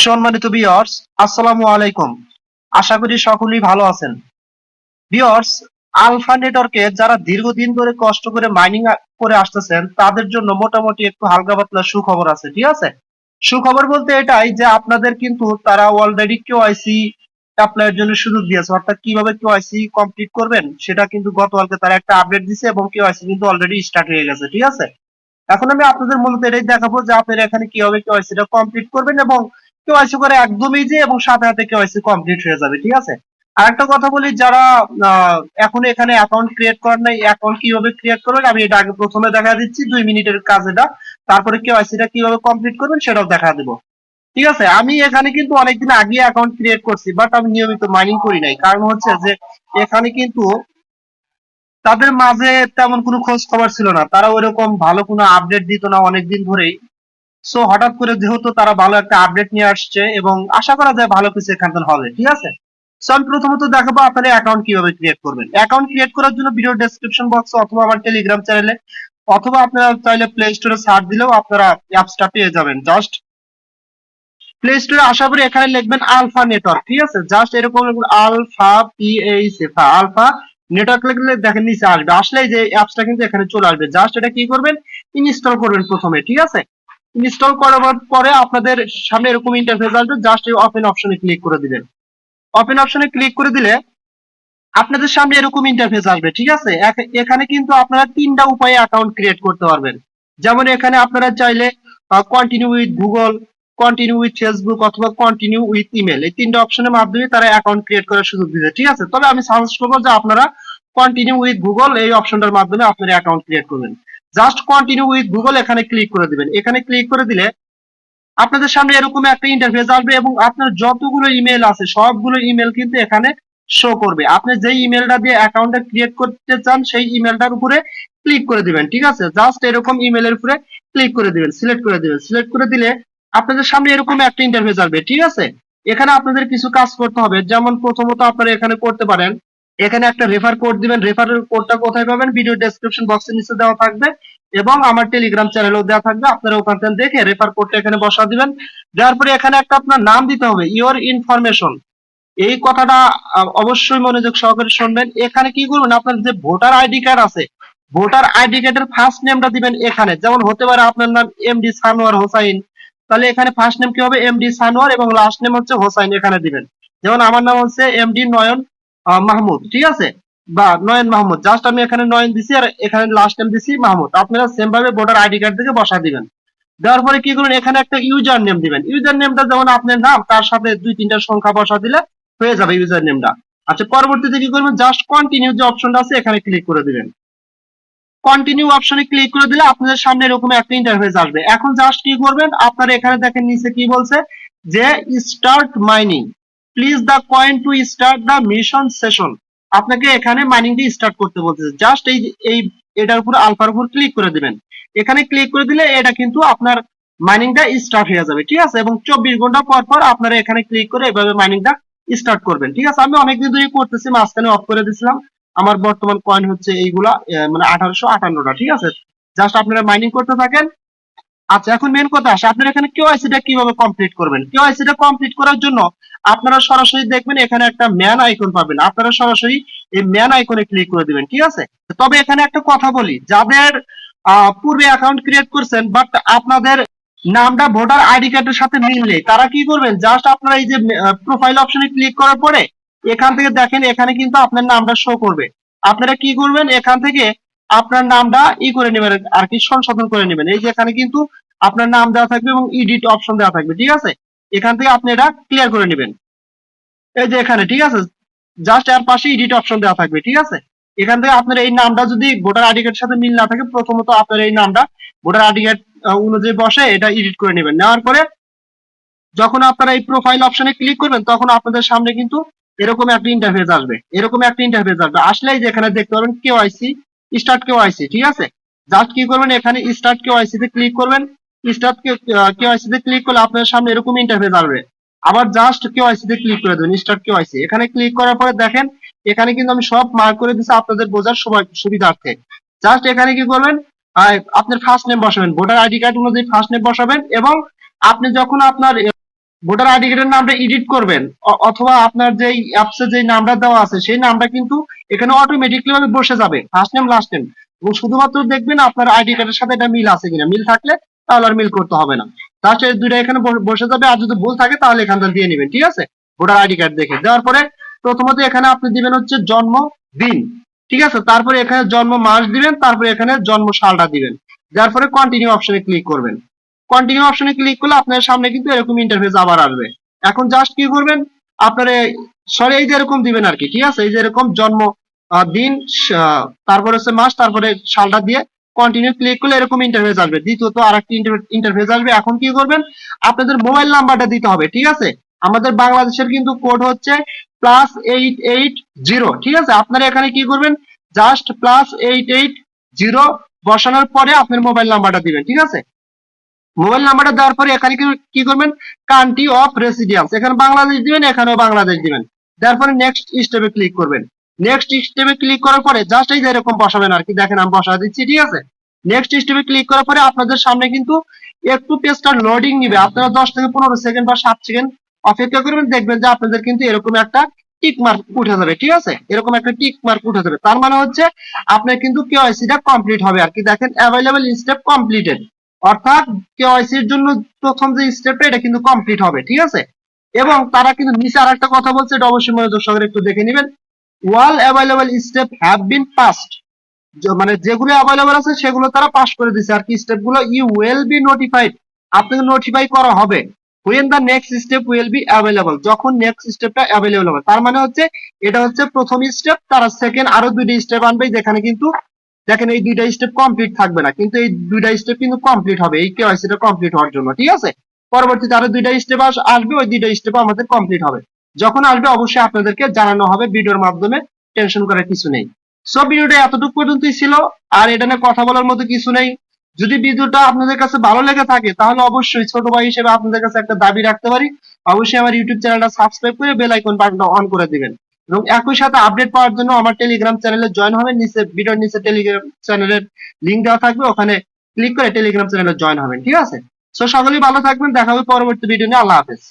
সম্মানিত ভিউয়ার্স, আসসালামু আলাইকুম। আশা করি সকলেই ভালো আছেন। ভিউয়ার্স, আলফা নেটওয়ার্কে যারা দীর্ঘদিন ধরে কষ্ট করে মাইনিং করে আসতেছেন তাদের জন্য মোটামুটি একটু হালকা পাতলা সুখবর আছে, ঠিক আছে? সুখবর বলতে এটাই যে আপনাদের কিন্তু তারা অলরেডি কেওয়াইসি অ্যাপ্লাইয়ের জন্য সুযোগ দিয়েছে, অর্থাৎ কিভাবে কেওয়াইসি কমপ্লিট করবেন সেটা কিন্তু গতকালকে তারা একটা আপডেট দিয়েছে এবং কেওয়াইসি কিন্তু অলরেডি স্টার্ট হয়ে গেছে, ঠিক আছে? এখন আমি আপনাদের মূলত এটাই দেখাবো যে আপনারা এখানে কিভাবে কেওয়াইসিটা কমপ্লিট করবেন এবং কেওয়াইসি করে একদমই যে এবং সাথে সাথে কেওয়াইসি কমপ্লিট হয়ে যাবে, ঠিক আছে? আর একটা কথা বলি, যারা এখন এখানে অ্যাকাউন্ট ক্রিয়েট করেন নাই, অ্যাকাউন্ট কিভাবে ক্রিয়েট করবেন আমি এটা আগে প্রথমে দেখা দিচ্ছি 2 মিনিটের কাজ এটা। তারপরে কেওয়াইসিটা কিভাবে কমপ্লিট করবেন সেটাও দেখা দেবো, ঠিক আছে? আমি এখানে কিন্তু অনেকদিন আগে অ্যাকাউন্ট ক্রিয়েট করছি, বাট আমি নিয়মিত মাইনিং করি নাই। কারণ হচ্ছে যে এখানে কিন্তু তাদের মাঝে তেমন কোনো খোঁজ খবর ছিল না, তারা ওইরকম ভালো কোনো আপডেট দিত না অনেকদিন ধরেই। সো হঠাৎ করে যেহেতু তারা ভালো একটা আপডেট নিয়ে আসছে এবং আশা করা যায় ভালো কিছু এখান থেকে হবে, ঠিক আছে? সো আমি প্রথমত দেখাবো আপনারা অ্যাকাউন্ট কিভাবে ক্রিয়েট করবেন। অ্যাকাউন্ট ক্রিয়েট করার জন্য ভিডিও ডেসক্রিপশন বক্সে অথবা আমার টেলিগ্রাম চ্যানেলে অথবা আপনারা চাইলে প্লে স্টোরে সার্চ দিলেও আপনারা অ্যাপসটা পেয়ে যাবেন। জাস্ট প্লে স্টোরে আশা করি এখানে লিখবেন আলফা নেটওয়ার্ক, ঠিক আছে? জাস্ট এরকম আলফা আলফা নেটওয়ার্ক লিখলে দেখেন নিচে আসবে, আসলেই যে অ্যাপসটা কিন্তু এখানে চলে আসবে। জাস্ট এটা কি করবেন, ইনস্টল করবেন প্রথমে, ঠিক আছে? ইনস্টল করার পরে আপনাদের সামনে এরকম ইন্টারফেস আসবে, জাস্ট এই ওপেন অপশনে ক্লিক করে দিবেন। ওপেন অপশনে ক্লিক করে দিলে আপনাদের সামনে এরকম ইন্টারফেস আসবে, ঠিক আছে? এখানে কিন্তু আপনারা 3টা উপায়ে অ্যাকাউন্ট ক্রিয়েট করতে পারবেন। যেমন এখানে আপনারা চাইলে continue with Google, continue with Facebook অথবা কন্টিনিউ উইথ ইমেল, এই 3টা অপশনের মাধ্যমে তারা অ্যাকাউন্ট ক্রিয়েট করার সুযোগ দিচ্ছে, ঠিক আছে? তবে আমি সাজেস্ট করবো যে আপনারা কন্টিনিউ উইথ গুগল এই অপশনটার মাধ্যমে আপনারা অ্যাকাউন্ট ক্রিয়েট করবেন। জাস্ট কন্টিনিউ উইথ গুগল এখানে ক্লিক করে দিবেন। এখানে ক্লিক করে দিলে আপনাদের সামনে এরকম একটা ইন্টারফেস আসবে এবং আপনার যতগুলো ইমেল আছে সবগুলো ইমেল কিন্তু এখানে শো করবে। আপনি যেই ইমেলটা দিয়ে অ্যাকাউন্টটা ক্রিয়েট করতে চান সেই ইমেলটার উপরে ক্লিক করে দিবেন, ঠিক আছে? জাস্ট এরকম ইমেলের উপরে ক্লিক করে দিবেন, সিলেক্ট করে দিবেন। সিলেক্ট করে দিলে আপনাদের সামনে এরকম একটা ইন্টারফেস আসবে, ঠিক আছে? এখানে আপনাদের কিছু কাজ করতে হবে। যেমন প্রথমত আপনারা এখানে করতে পারেন, এখানে একটা রেফার কোড দিবেন। রেফারের কোডটা কোথায় পাবেন, ভিডিও ডেসক্রিপশন বক্সের নিচে দেওয়া থাকবে এবং আমার টেলিগ্রাম চ্যানেলেও দেওয়া থাকবে। আপনারা ওখান থেকে দেখে রেফার কোডটা এখানে বসা দিবেন। দেওয়ার পরে এখানে একটা আপনার নাম দিতে হবে, ইওর ইনফরমেশন। এই কথাটা অবশ্যই মনোযোগ সহকারে শুনবেন। এখানে কি করবেন, আপনার যে ভোটার আইডি কার্ড আছে, ভোটার আইডি কার্ডের ফার্স্ট নেমটা দিবেন এখানে। যেমন হতে পারে আপনার নাম এমডি সানোয়ার হোসাইন, তাহলে এখানে ফার্স্ট নেম কি হবে, এমডি সানোয়ার এবং লাস্ট নেম হচ্ছে হোসাইন, এখানে দিবেন। যেমন আমার নাম হচ্ছে এমডি নয়ন মাহমুদ, ঠিক আছে? বা নয়ন মাহমুদ, জাস্ট আমি এখানে নয়ন দিছি আর এখানে লাস্ট নেম দিছি মাহমুদ। আপনারা সেম ভাবে ভোটার আইডি কার্ড থেকে বসা দিবেন। দেওয়ার পরে কি করবেন, এখানে একটা ইউজার নেম দিবেন। ইউজার নেমটা যেমন আপনার নাম তার সাথে 2-3টা সংখ্যা বসা দিলে হয়ে যাবে ইউজার নেমটা। আচ্ছা, পরবর্তীতে কি করবেন, জাস্ট কন্টিনিউ যে অপশনটা আছে এখানে ক্লিক করে দিবেন। কন্টিনিউ অপশনে ক্লিক করে দিলে আপনাদের সামনে এরকম একটা ইন্টারফেস আসবে। এখন জাস্ট কি করবেন, আপনারা এখানে দেখেন নিচে কি বলছে যে start mining, please the coin to start the mission session. আপনাকে এখানে মাইনিংটি স্টার্ট করতে বলতেছে। জাস্ট এই এটার উপর আলফার উপর ক্লিক করে দিবেন। এখানে ক্লিক করে দিলে এটা কিন্তু আপনার মাইনিংটা স্টার্ট হয়ে যাবে, ঠিক আছে? এবং 24 ঘন্টা পর পর আপনারা এখানে ক্লিক করে এভাবে মাইনিংটা স্টার্ট করবেন, ঠিক আছে? আমি অনেকদিন ধরে করতেছি, মাঝখানে অফ করে দিয়েছিলাম। আমার বর্তমান কয়েন হচ্ছে এইগুলা, মানে 1858টা, ঠিক আছে? জাস্ট আপনারা মাইনিং করতে থাকেন। আচ্ছা, এখন মেন কথা আসে, আপনারা এখানে কেওয়াইসিটা কিভাবে কমপ্লিট করবেন। কেওয়াইসিটা কমপ্লিট করার জন্য আপনারা সরাসরি দেখবেন এখানে একটা ম্যান আইকন পাবেন, আপনারা সরাসরি এই ম্যান আইকনে ক্লিক করে দিবেন, ঠিক আছে? তবে এখানে একটা কথা বলি, যাদের পূর্বে অ্যাকাউন্ট ক্রিয়েট করছেন বাট আপনাদের নামটা ভোটার আইডি কার্ডের সাথে মিল নেই, তারা কি করবেন, জাস্ট আপনারা এই যে প্রোফাইল অপশনে ক্লিক করার পরে এখান থেকে দেখেন এখানে কিন্তু আপনার নামটা শো করবে। আপনারা কি করবেন, এখান থেকে আপনার নামটা করে নেবেন আর কি, সংশোধন করে নেবেন। এই যে এখানে কিন্তু আপনার নাম দেওয়া থাকবে এবং এডিট অপশন দেওয়া থাকবে, ঠিক আছে? এখান থেকে আপনি এটা ক্লিয়ার করে নেবেন। এই যে এখানে, ঠিক আছে? জাস্ট এর পাশে এডিট অপশন দেওয়া থাকবে, ঠিক আছে? এখান থেকে আপনার এই নামটা যদি ভোটার আইডি কার্ডের সাথে মিল না থাকে, প্রথমত আপনার এই নামটা ভোটার আইডি কার্ড অনুযায়ী বসে এটা এডিট করে নেবেন। নেওয়ার পরে যখন আপনারা এই প্রোফাইল অপশনে ক্লিক করবেন তখন আপনাদের সামনে কিন্তু এরকম একটা ইন্টারফেস আসবে, এরকম একটা ইন্টারফেস আসবে। আসলেই যে এখানে দেখতে পাবেন কেওয়াইসি, স্টার্ট কেওয়াইসি, ঠিক আছে? জাস্ট কি করবেন, এখানে স্টার্ট কেওয়াইসি তে ক্লিক করবেন। স্টার্ট কেওয়াইসি তে ক্লিক করলে আপনার সামনে এরকম ইন্টারফেস আসবে। আবার জাস্ট কেওয়াইসি তে ক্লিক করে দেবেন, স্টার্ট কেওয়াইসি। এখানে ক্লিক করার পরে দেখেন এখানে কিন্তু আমি সব মার্ক করে দিচ্ছি আপনাদের বোঝার সুবিধার্থে। জাস্ট এখানে কি করবেন, আপনার ফার্স্ট নেম বসাবেন, ভোটার আইডি কার্ড অনুযায়ী ফার্স্ট নেম বসাবেন এবং আপনি যখন আপনার ভোটার আইডি কার্ডের নামটা এডিট করবেন, অথবা আপনার যে অ্যাপসে যে নামটা দেওয়া আছে সেই নামটা কিন্তু এখানে অটোমেটিকলি ভাবে বসে যাবে, ফার্স্ট নেম লাস্ট নেম, এবং শুধুমাত্র দেখবেন আপনার আইডি কার্ডের সাথে এটা মিল আছে কিনা, মিল থাকলে তাহলে আর মিল করতে হবে না, জাস্ট এই দুইটা এখানে বসে যাবে, আর যদি ভুল থাকে তাহলে এখান থেকে দিয়ে নেবেন, ঠিক আছে। ভোটার আইডি কার্ড দেখে দেওয়ার পরে প্রথমত এখানে আপনি দিবেন হচ্ছে জন্মদিন, ঠিক আছে, তারপরে এখানে জন্ম মাস দিবেন, তারপরে এখানে জন্ম সালটা দিবেন, দেওয়ার পরে কন্টিনিউ অপশনে ক্লিক করবেন। কন্টিনিউ অপশনে ক্লিক করলে আপনার সামনে কিন্তু এরকম ইন্টারফেস আবার আসবে। এখন জাস্ট কি করবেন, আপনার সরি এই যে এরকম দিবেন আর কি, ঠিক আছে, এই যে এরকম জন্ম দিন, তারপরে হচ্ছে মাস, তারপরে সালটা দিয়ে কন্টিনিউ ক্লিক করলে এরকম ইন্টারফেস আসবে। দ্বিতীয়ত আরেকটি ইন্টারফেস আসবে। এখন কি করবেন, আপনাদের মোবাইল নাম্বারটা দিতে হবে, ঠিক আছে। আমাদের বাংলাদেশের কিন্তু কোড হচ্ছে +880, ঠিক আছে। আপনারা এখানে কি করবেন, জাস্ট +880 বসানোর পরে আপনার মোবাইল নাম্বারটা দিবেন, ঠিক আছে। মোবাইল নাম্বারটা দেওয়ার পরে এখানে কি করবেন, কান্ট্রি অফ রেসিডেন্স, এখানে বাংলাদেশ দিবেন, এখানেও বাংলাদেশ দিবেন, তারপরে নেক্সট স্টেপে ক্লিক করবেন। নেক্সট স্টেপে ক্লিক করার পরে জাস্ট এই যে এরকম বসাবেন আর কি, দেখেন আমি বসা দিচ্ছি, ঠিক আছে। নেক্সট স্টেপে ক্লিক করার পরে আপনাদের সামনে কিন্তু একটু পেজটা লোডিং নিবে, আপনারা 10 থেকে 15 সেকেন্ড বা 7 সেকেন্ড অপেক্ষা করবেন, দেখবেন যে আপনাদের কিন্তু এরকম একটা টিক মার্ক উঠে যাবে, ঠিক আছে, এরকম একটা টিক মার্ক উঠে যাবে, তার মানে হচ্ছে আপনার কিন্তু কেওয়াইসিটা কমপ্লিট হবে আর কি। দেখেন অ্যাভেলেবল স্টেপ কমপ্লিটেড, অর্থাৎ কেওয়াইসি এর জন্য প্রথম যে স্টেপটা এটা কিন্তু কমপ্লিট হবে, ঠিক আছে। এবং তারা কিন্তু নিচে আরেকটা কথা বলছে, এটা অবশ্যই মনোযোগ সহকারে একটু দেখে নেবেন, all available step have been passed, মানে যেগুলো অ্যাভেলেবল আছে সেগুলো তারা পাস করে দিয়েছে আর কি, স্টেপগুলো ইউ উইল বি নোটিফাইড, আপনাকে নোটিফাই করা হবে when the next step will be available, যখন নেক্সট স্টেপটা অ্যাভেলেবল হবে, তার মানে হচ্ছে এটা হচ্ছে প্রথম স্টেপ, তারা সেকেন্ড আরো দুইটা স্টেপ আনবে, যেখানে কিন্তু দেখেন এই দুইটা স্টেপ কমপ্লিট থাকবে না, কিন্তু এই দুইটা স্টেপ কিন্তু কমপ্লিট হবে এই কেওয়াইসিটা কমপ্লিট হওয়ার জন্য, ঠিক আছে। পরবর্তীতে আরো দুইটা স্টেপ আসবে, ওই দুইটা স্টেপ আমাদের কমপ্লিট হবে, যখন আসবে অবশ্যই আপনাদেরকে জানানো হবে ভিডিওর মাধ্যমে, টেনশন করার কিছু নেই। সো ভিডিওটা এতটুকু পর্যন্তই ছিল, আর এটা নিয়ে কথা বলার মতো কিছু নেই। যদি ভিডিওটা আপনাদের কাছে ভালো লেগে থাকে তাহলে অবশ্যই ছোট ভাই হিসেবে আপনাদের কাছে একটা দাবি রাখতে পারি, অবশ্যই আমার ইউটিউব চ্যানেলটা সাবস্ক্রাইব করে বেল আইকন বাটনটা অন করে দিবেন, এবং একই সাথে আপডেট পাওয়ার জন্য আমার টেলিগ্রাম চ্যানেলে জয়েন হবেন, নিচে ভিডিওর নিচে টেলিগ্রাম চ্যানেলের লিংক দেওয়া থাকবে, ওখানে ক্লিক করে টেলিগ্রাম চ্যানেলে জয়েন হবেন, ঠিক আছে। সো সকলেই ভালো থাকবেন, দেখা হবে পরবর্তী ভিডিও নিয়ে, আল্লাহ হাফেজ।